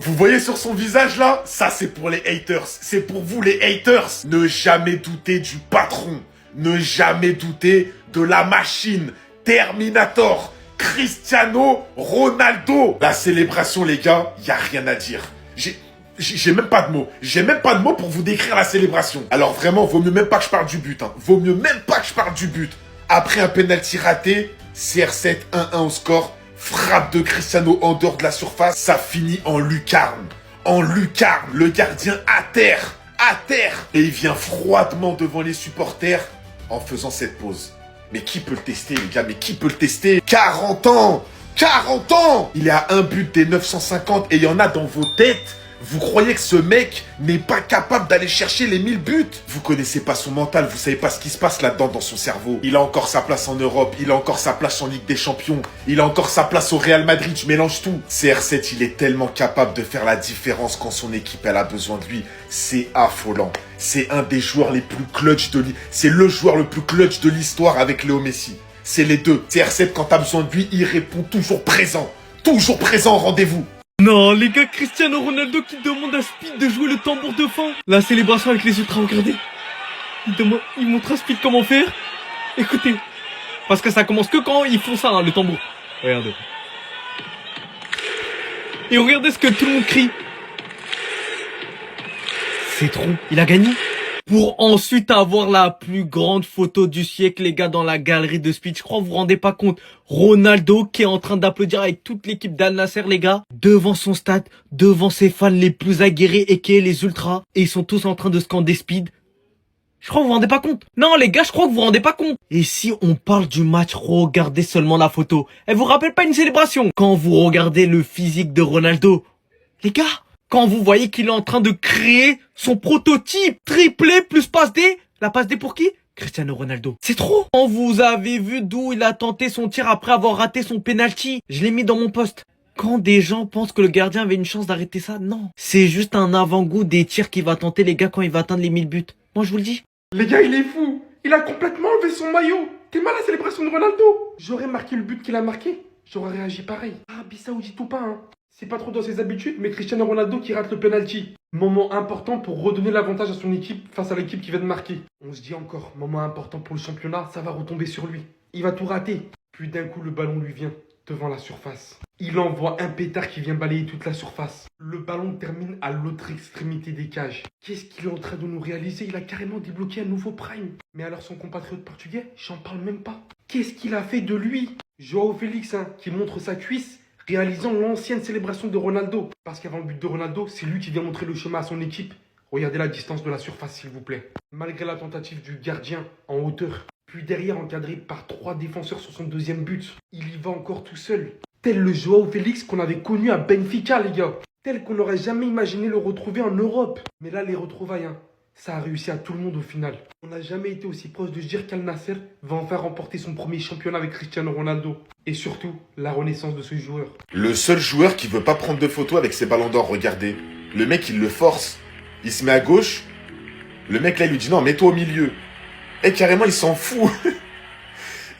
Vous voyez sur son visage là? Ça c'est pour les haters. C'est pour vous les haters. Ne jamais douter du patron. Ne jamais douter de la machine. Terminator. Cristiano Ronaldo. La célébration les gars, y a rien à dire. J'ai même pas de mots. J'ai même pas de mots pour vous décrire la célébration. Alors vraiment, vaut mieux même pas que je parle du but. Hein. Vaut mieux même pas que je parle du but. Après un penalty raté, CR7 1-1 au score. Frappe de Cristiano en dehors de la surface. Ça finit en lucarne. En lucarne. Le gardien à terre. À terre. Et il vient froidement devant les supporters en faisant cette pause. Mais qui peut le tester les gars? Mais qui peut le tester? 40 ans. 40 ans. Il est à un but des 950 et il y en a dans vos têtes. Vous croyez que ce mec n'est pas capable d'aller chercher les 1000 buts? Vous connaissez pas son mental, vous savez pas ce qui se passe là-dedans dans son cerveau. Il a encore sa place en Europe, il a encore sa place en Ligue des Champions, il a encore sa place au Real Madrid, je mélange tout. CR7, il est tellement capable de faire la différence quand son équipe elle a besoin de lui. C'est affolant. C'est un des joueurs les plus clutch de l'histoire. C'est le joueur le plus clutch de l'histoire avec Léo Messi. C'est les deux. CR7, quand t'as besoin de lui, il répond toujours présent. Toujours présent au rendez-vous. Non, les gars, Cristiano Ronaldo qui demande à Speed de jouer le tambour de fin. La célébration avec les ultras, regardez. Il montre à Speed comment faire. Écoutez. Parce que ça commence que quand ils font ça, hein, le tambour. Regardez. Et regardez ce que tout le monde crie. C'est trop. Il a gagné. Pour ensuite avoir la plus grande photo du siècle, les gars, dans la galerie de Speed. Je crois que vous vous rendez pas compte. Ronaldo qui est en train d'applaudir avec toute l'équipe d'Al Nasser, les gars. Devant son stade, devant ses fans les plus aguerris et qui est les ultras. Et ils sont tous en train de scander Speed. Je crois que vous vous rendez pas compte. Non, les gars, je crois que vous vous rendez pas compte. Et si on parle du match, regardez seulement la photo. Elle vous rappelle pas une célébration? Quand vous regardez le physique de Ronaldo, les gars, quand vous voyez qu'il est en train de créer son prototype triplé plus passe D, la passe D pour qui? Cristiano Ronaldo. C'est trop. Quand vous avez vu d'où il a tenté son tir après avoir raté son penalty, je l'ai mis dans mon post. Quand des gens pensent que le gardien avait une chance d'arrêter ça, non. C'est juste un avant-goût des tirs qu'il va tenter les gars quand il va atteindre les 1000 buts. Moi je vous le dis. Les gars, il est fou. Il a complètement enlevé son maillot. T'es mal à la célébration de Ronaldo. J'aurais marqué le but qu'il a marqué. J'aurais réagi pareil. Ah, Bissaoudi dit tout pas, hein. C'est pas trop dans ses habitudes, mais Cristiano Ronaldo qui rate le penalty. Moment important pour redonner l'avantage à son équipe face à l'équipe qui vient de marquer. On se dit encore, moment important pour le championnat, ça va retomber sur lui. Il va tout rater. Puis d'un coup, le ballon lui vient devant la surface. Il envoie un pétard qui vient balayer toute la surface. Le ballon termine à l'autre extrémité des cages. Qu'est-ce qu'il est en train de nous réaliser? Il a carrément débloqué un nouveau prime. Mais alors son compatriote portugais, j'en parle même pas. Qu'est-ce qu'il a fait de lui? Joao Félix, hein, qui montre sa cuisse, réalisant l'ancienne célébration de Ronaldo. Parce qu'avant le but de Ronaldo, c'est lui qui vient montrer le schéma à son équipe. Regardez la distance de la surface, s'il vous plaît. Malgré la tentative du gardien en hauteur, puis derrière encadré par 3 défenseurs sur son deuxième but, il y va encore tout seul. Tel le Joao Félix qu'on avait connu à Benfica, les gars. Tel qu'on n'aurait jamais imaginé le retrouver en Europe. Mais là, les retrouvailles, hein, ça a réussi à tout le monde au final. On n'a jamais été aussi proche de se dire qu'Al Nasser va enfin remporter son premier championnat avec Cristiano Ronaldo. Et surtout, la renaissance de ce joueur. Le seul joueur qui veut pas prendre de photos avec ses ballons d'or, regardez. Le mec, il le force. Il se met à gauche. Le mec, là, il lui dit non, mets-toi au milieu. Et carrément, il s'en fout.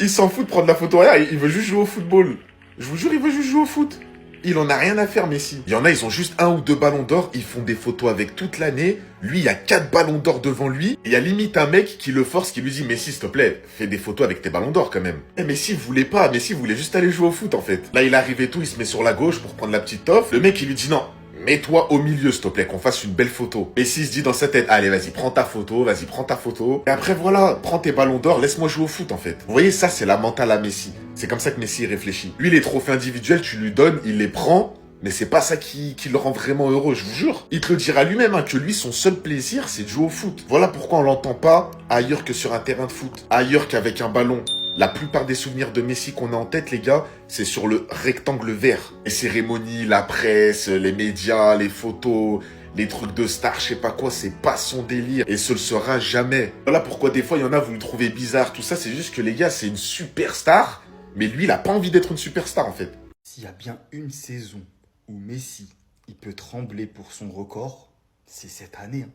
Il s'en fout de prendre la photo. Regarde, il veut juste jouer au football. Je vous jure, il veut juste jouer au foot. Il en a rien à faire, Messi. Il y en a, ils ont juste 1 ou 2 ballons d'or. Ils font des photos avec toute l'année. Lui, il y a 4 ballons d'or devant lui. Et il y a limite un mec qui le force, qui lui dit, Messi, s'il te plaît, fais des photos avec tes ballons d'or quand même. Et Messi voulait pas. Messi voulait juste aller jouer au foot, en fait. Là, il arrive et tout. Il se met sur la gauche pour prendre la petite toffe. Le mec, il lui dit, non, mets-toi au milieu, s'il te plaît, qu'on fasse une belle photo. Messi se dit dans sa tête, allez, vas-y, prends ta photo, vas-y, prends ta photo. Et après, voilà, prends tes ballons d'or, laisse-moi jouer au foot, en fait. Vous voyez, ça, c'est la mentale à Messi. C'est comme ça que Messi réfléchit. Lui, les trophées individuels, tu lui donnes, il les prend, mais c'est pas ça qui le rend vraiment heureux, je vous jure. Il te le dira lui-même, hein, que lui, son seul plaisir, c'est de jouer au foot. Voilà pourquoi on l'entend pas ailleurs que sur un terrain de foot, ailleurs qu'avec un ballon. La plupart des souvenirs de Messi qu'on a en tête, les gars, c'est sur le rectangle vert. Les cérémonies, la presse, les médias, les photos, les trucs de star, je sais pas quoi, c'est pas son délire. Et ce le sera jamais. Voilà pourquoi des fois, il y en a, vous le trouvez bizarre. Tout ça, c'est juste que les gars, c'est une superstar. Mais lui, il a pas envie d'être une superstar, en fait. S'il y a bien une saison où Messi, il peut trembler pour son record, c'est cette année. Hein.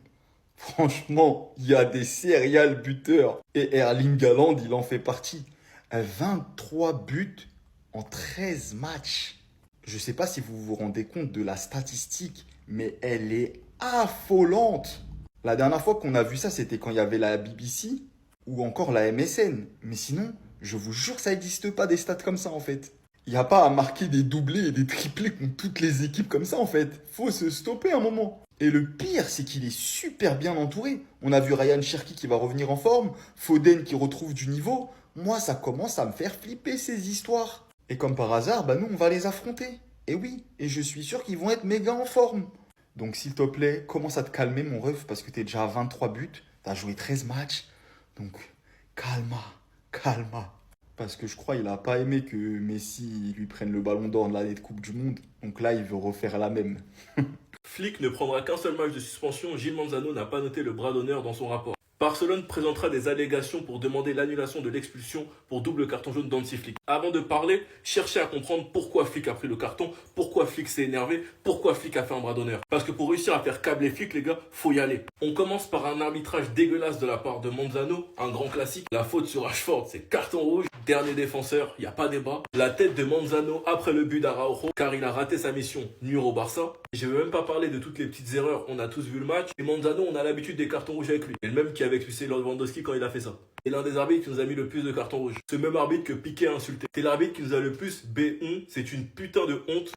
Franchement, il y a des serial buteurs. Et Erling Haaland, il en fait partie. 23 buts en 13 matchs. Je sais pas si vous vous rendez compte de la statistique, mais elle est affolante. La dernière fois qu'on a vu ça, c'était quand il y avait la BBC ou encore la MSN. Mais sinon, je vous jure, ça n'existe pas des stats comme ça en fait. Il n'y a pas à marquer des doublés et des triplés contre toutes les équipes comme ça en fait. Faut se stopper un moment. Et le pire, c'est qu'il est super bien entouré. On a vu Ryan Cherki qui va revenir en forme, Foden qui retrouve du niveau. Moi, ça commence à me faire flipper ces histoires. Et comme par hasard, bah nous, on va les affronter. Et oui, et je suis sûr qu'ils vont être méga en forme. Donc s'il te plaît, commence à te calmer mon ref parce que t'es déjà à 23 buts, t'as joué 13 matchs. Donc calma. Parce que je crois qu'il a pas aimé que Messi lui prenne le ballon d'or de l'année de Coupe du Monde. Donc là, il veut refaire la même. Flick ne prendra qu'un seul match de suspension. Gilles Manzano n'a pas noté le bras d'honneur dans son rapport. Barcelone présentera des allégations pour demander l'annulation de l'expulsion pour double carton jaune d'Hansi Flick. Avant de parler, cherchez à comprendre pourquoi Flick a pris le carton, pourquoi Flick s'est énervé, pourquoi Flick a fait un bras d'honneur. Parce que pour réussir à faire câbler Flick, les gars, faut y aller. On commence par un arbitrage dégueulasse de la part de Manzano, un grand classique. La faute sur Rashford, c'est carton rouge. Dernier défenseur, il n'y a pas débat. La tête de Manzano après le but d'Araujo, car il a raté sa mission, nuire au Barça. Je ne vais même pas parler de toutes les petites erreurs, on a tous vu le match. Et Manzano, on a l'habitude des cartons rouges avec lui. Et le même qui avait expulsé Lewandowski quand il a fait ça. C'est l'un des arbitres qui nous a mis le plus de cartons rouges. Ce même arbitre que Piqué a insulté. C'est l'arbitre qui nous a le plus B1. C'est une putain de honte.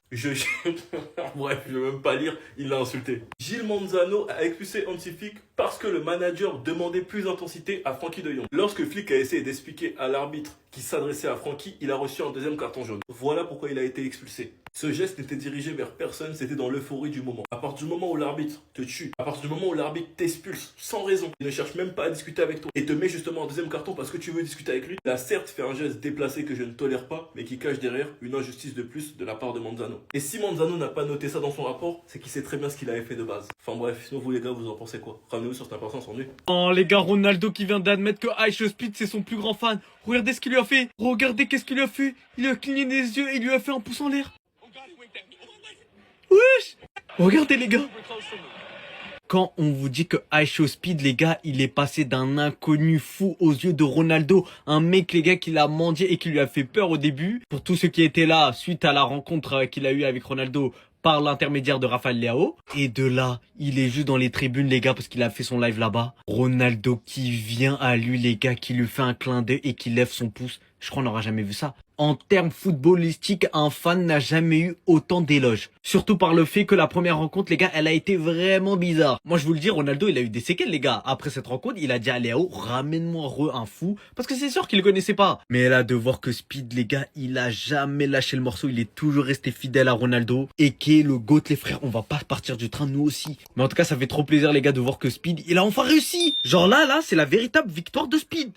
Bref, je vais même pas lire, il l'a insulté. Gilles Manzano a expulsé Hansi Flick parce que le manager demandait plus d'intensité à Frankie de Jong. Lorsque Flick a essayé d'expliquer à l'arbitre qui s'adressait à Frankie, il a reçu un deuxième carton jaune. Voilà pourquoi il a été expulsé. Ce geste n'était dirigé vers personne, c'était dans l'euphorie du moment. À partir du moment où l'arbitre te tue, à partir du moment où l'arbitre t'expulse sans raison, il ne cherche même pas à discuter avec toi et te met justement un deuxième carton parce que tu veux discuter avec lui, il a certes fait un geste déplacé que je ne tolère pas, mais qui cache derrière une injustice de plus de la part de Manzano. Et si Manzano n'a pas noté ça dans son rapport, c'est qu'il sait très bien ce qu'il avait fait de base. Enfin bref, sinon vous les gars, vous en pensez quoi? Ramenez-vous sur cette personne sans nuit. Oh les gars, Ronaldo qui vient d'admettre que Ice Speed c'est son plus grand fan. Regardez ce qu'il lui a fait. Regardez qu'est-ce qu'il lui a fait. Il a cligné des yeux et il lui a fait un pouce en l'air. Wesh. Regardez les gars. Quand on vous dit que Ice Speed, les gars, il est passé d'un inconnu fou aux yeux de Ronaldo. Un mec, les gars, qui l'a mendié et qui lui a fait peur au début. Pour tous ceux qui étaient là, suite à la rencontre qu'il a eue avec Ronaldo par l'intermédiaire de Rafael Leao. Et de là, il est juste dans les tribunes, les gars, parce qu'il a fait son live là-bas. Ronaldo qui vient à lui, les gars, qui lui fait un clin d'œil et qui lève son pouce. Je crois qu'on n'aura jamais vu ça. En termes footballistiques, un fan n'a jamais eu autant d'éloges. Surtout par le fait que la première rencontre, les gars, elle a été vraiment bizarre. Moi, je vous le dis, Ronaldo, il a eu des séquelles, les gars. Après cette rencontre, il a dit à Léo, ramène-moi un fou. Parce que c'est sûr qu'il le connaissait pas. Mais là, de voir que Speed, les gars, il a jamais lâché le morceau. Il est toujours resté fidèle à Ronaldo. Et qui est le GOAT, les frères. On va pas partir du train, nous aussi. Mais en tout cas, ça fait trop plaisir, les gars, de voir que Speed, il a enfin réussi. Genre là, c'est la véritable victoire de Speed.